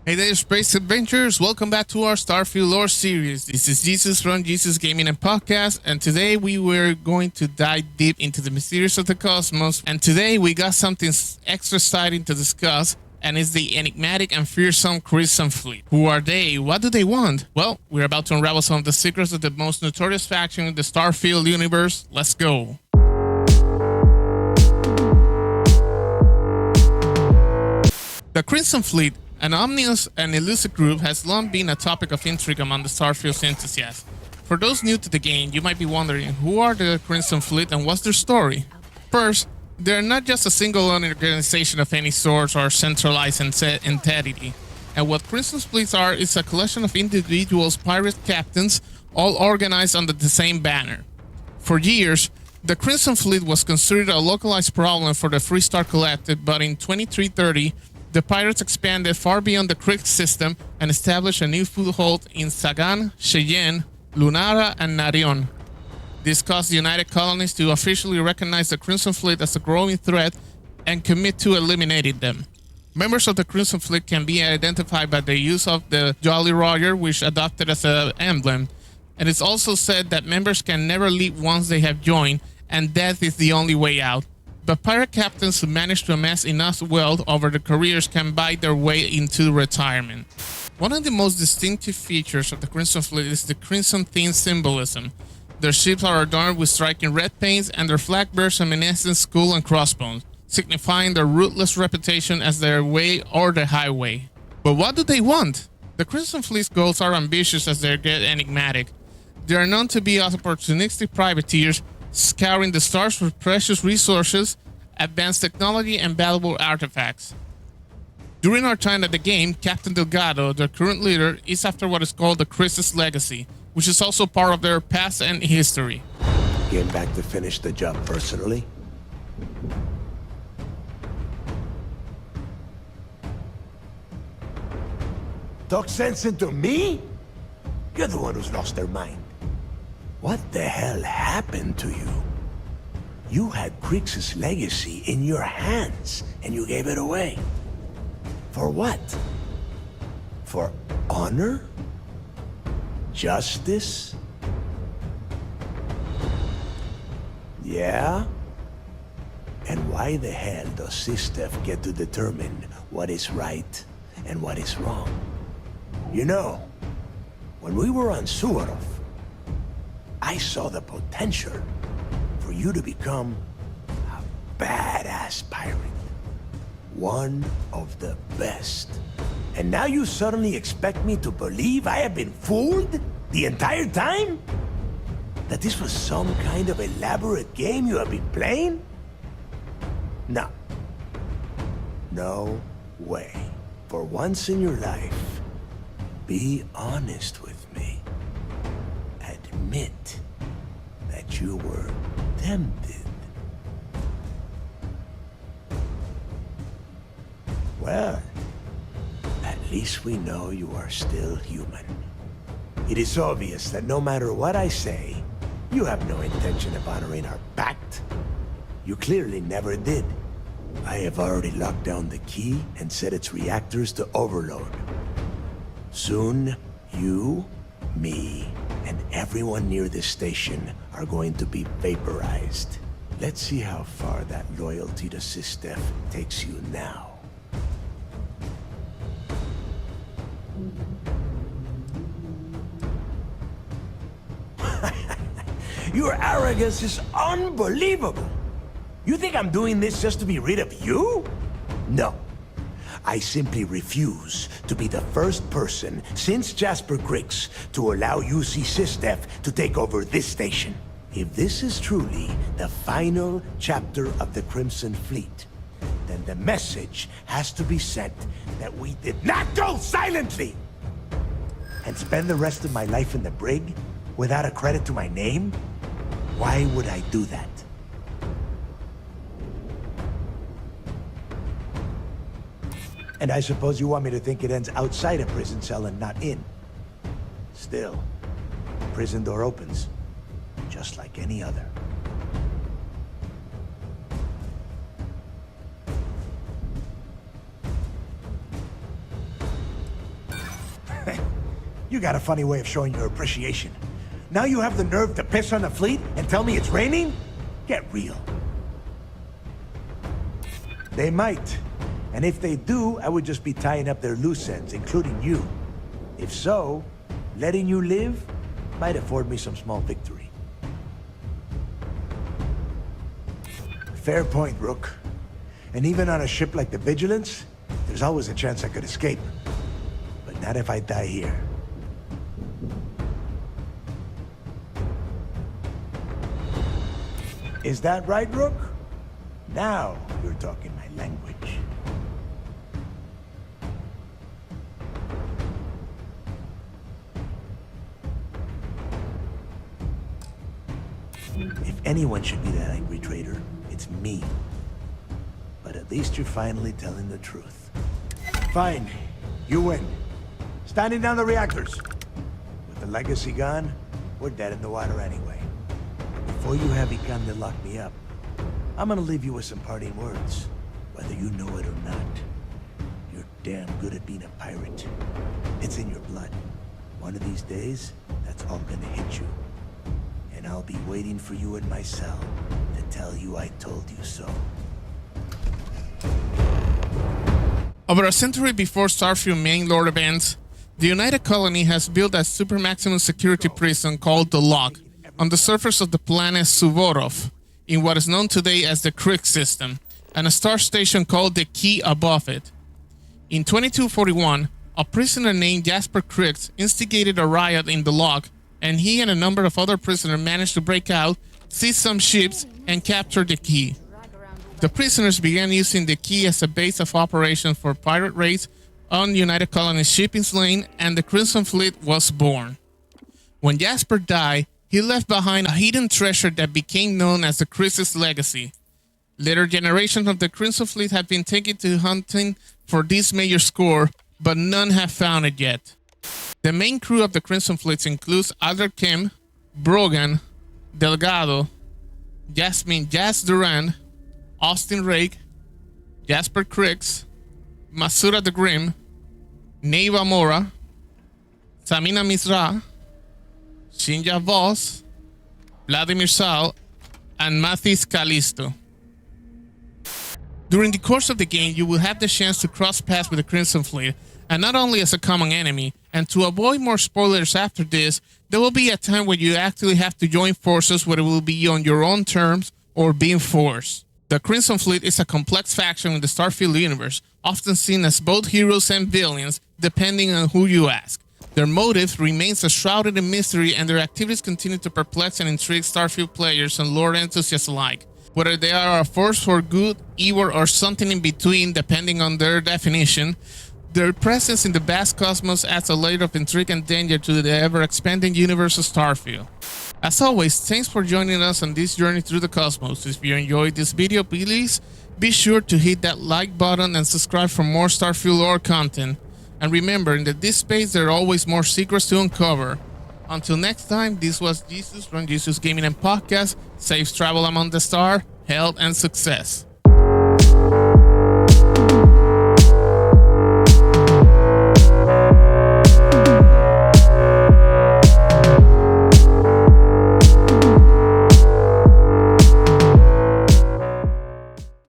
Hey there, Space Adventurers! Welcome back to our Starfield lore series. This is Jesus from Jesus Gaming and Podcast, and today we were going to dive deep into the mysteries of the cosmos. And today we got something extra exciting to discuss, and it's the enigmatic and fearsome Crimson Fleet. Who are they? What do they want? Well, we're about to unravel some of the secrets of the most notorious faction in the Starfield universe. Let's go! The Crimson Fleet, an ominous and elusive group, has long been a topic of intrigue among the Starfield enthusiasts. For those new to the game, you might be wondering, who are the Crimson Fleet and what's their story? First, they're not just a single organization of any sort or centralized entity. And what Crimson Fleets are is a collection of individuals, pirate captains, all organized under the same banner. For years, the Crimson Fleet was considered a localized problem for the Freestar Collective, but in 2330, the pirates expanded far beyond the Creek system and established a new foothold in Sagan, Cheyenne, Lunara, and Narion. This caused the United Colonies to officially recognize the Crimson Fleet as a growing threat and commit to eliminating them. Members of the Crimson Fleet can be identified by the use of the Jolly Roger, which adopted as an emblem. And it's also said that members can never leave once they have joined, and death is the only way out. But pirate captains who manage to amass enough wealth over their careers can buy their way into retirement. One of the most distinctive features of the Crimson Fleet is the crimson theme symbolism. Their ships are adorned with striking red paints, and their flag bears a menacing skull and crossbones, signifying their ruthless reputation as their way or the highway. But what do they want? The Crimson Fleet's goals are ambitious as they get enigmatic. They are known to be opportunistic privateers, scouring the stars for precious resources, advanced technology, and valuable artifacts. During our time at the game, Captain Delgado, their current leader, is after what is called the Crisis Legacy, which is also part of their past and history. Came back to finish the job personally? Talk sense into me? You're the one who's lost their mind. What the hell happened to you? You had Crix's legacy in your hands, and you gave it away. For what? For honor? Justice? Yeah? And why the hell does Sistef get to determine what is right and what is wrong? You know, when we were on Suarov, I saw the potential for you to become a badass pirate. One of the best. And now you suddenly expect me to believe I have been fooled the entire time? That this was some kind of elaborate game you have been playing? No. No way. For once in your life, be honest with me. Admit that you were tempted. Well, at least we know you are still human. It is obvious that no matter what I say, you have no intention of honoring our pact. You clearly never did. I have already locked down the key and set its reactors to overload. Soon, you, me, and everyone near this station are going to be vaporized. Let's see how far that loyalty to Sistef takes you now. Your arrogance is unbelievable. You think I'm doing this just to be rid of you? No. I simply refuse to be the first person since Jasper Griggs to allow UC Sistef to take over this station. If this is truly the final chapter of the Crimson Fleet, then the message has to be sent that we did not go silently! And spend the rest of my life in the brig without a credit to my name? Why would I do that? And I suppose you want me to think it ends outside a prison cell and not in. Still, prison door opens, just like any other. You got a funny way of showing your appreciation. Now you have the nerve to piss on the fleet and tell me it's raining? Get real. They might. And if they do, I would just be tying up their loose ends, including you. If so, letting you live might afford me some small victory. Fair point, Rook. And even on a ship like the Vigilance, there's always a chance I could escape. But not if I die here. Is that right, Rook? Now you're talking my language. If anyone should be that angry traitor, it's me. But at least you're finally telling the truth. Fine. You win. Standing down the reactors. With the legacy gone, we're dead in the water anyway. Before you have begun to lock me up, I'm gonna leave you with some parting words. Whether you know it or not, you're damn good at being a pirate. It's in your blood. One of these days, that's all gonna hit you. And I'll be waiting for you in my cell to tell you I told you so. Over a century before Starfield main lore events, the United Colony has built a super maximum security prison called the Lock on the surface of the planet Suvorov, in what is known today as the Krieg system, and a star station called the Key above it. In 2241, a prisoner named Jasper Krieg instigated a riot in the Lock, and he and a number of other prisoners managed to break out, seize some ships, and capture the Key. The prisoners began using the Key as a base of operations for pirate raids on United Colony's shipping lane, and the Crimson Fleet was born. When Jasper died, he left behind a hidden treasure that became known as the Krieg's legacy. Later generations of the Crimson Fleet have been taken to hunting for this major score, but none have found it yet. The main crew of the Crimson Fleet includes Alder Kim, Brogan, Delgado, Jasmine Jazz Duran, Austin Rake, Jasper Krieg, Masura the Grim, Neva Mora, Samina Misra, Shinja Voss, Vladimir Sal, and Mathis Callisto. During the course of the game, you will have the chance to cross paths with the Crimson Fleet, and not only as a common enemy, and to avoid more spoilers after this, there will be a time when you actually have to join forces, whether it will be on your own terms or being forced. The Crimson Fleet is a complex faction in the Starfield universe, often seen as both heroes and villains, depending on who you ask. Their motive remains shrouded in mystery, and their activities continue to perplex and intrigue Starfield players and lore enthusiasts alike. Whether they are a force for good, evil, or something in between, depending on their definition, their presence in the vast cosmos adds a layer of intrigue and danger to the ever-expanding universe of Starfield. As always, thanks for joining us on this journey through the cosmos. If you enjoyed this video, please be sure to hit that like button and subscribe for more Starfield lore content. And remember, in this space, there are always more secrets to uncover. Until next time, this was Jesus from Jesus Gaming and Podcast. Safe travel among the stars, health, and success.